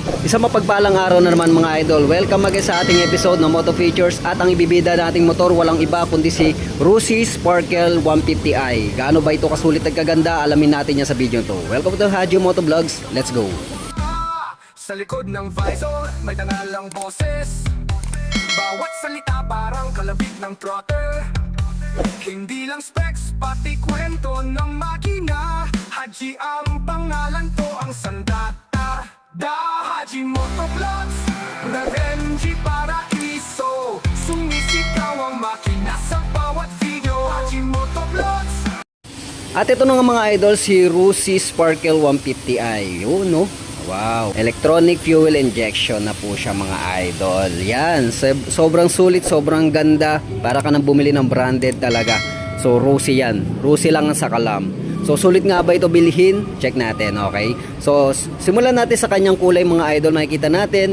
Isang mapagpalang araw na naman mga idol. Welcome again sa ating episode ng Moto Features. At ang ibibida nating motor walang iba kundi si Rusi Sparkle 150i. Gaano ba ito kasulit at kaganda? Alamin natin yan sa video to. Welcome to Hajo Moto Vlogs. Let's go! Sa likod ng visor, may tanalang boses. Bawat salita parang kalabit ng throttle. Hindi lang specs, pati kwento ng makina. Haji ang pangalan to, ang sandata. Da Haji Moto Vlogs, nag-MG para iso. Sumisikaw ang makina sa bawat video. Haji Moto Vlogs. At ito na nga mga idol, si Rusi Sparkle 150i. Yun no? Wow, electronic fuel injection na po siya mga idol. Yan, sobrang sulit, sobrang ganda. Para ka nang bumili ng branded talaga. So Rusi yan, Rusi lang ang sakalam. So sulit nga ba ito bilhin? Check natin, okay? So simulan natin sa kanyang kulay mga idol. Makikita natin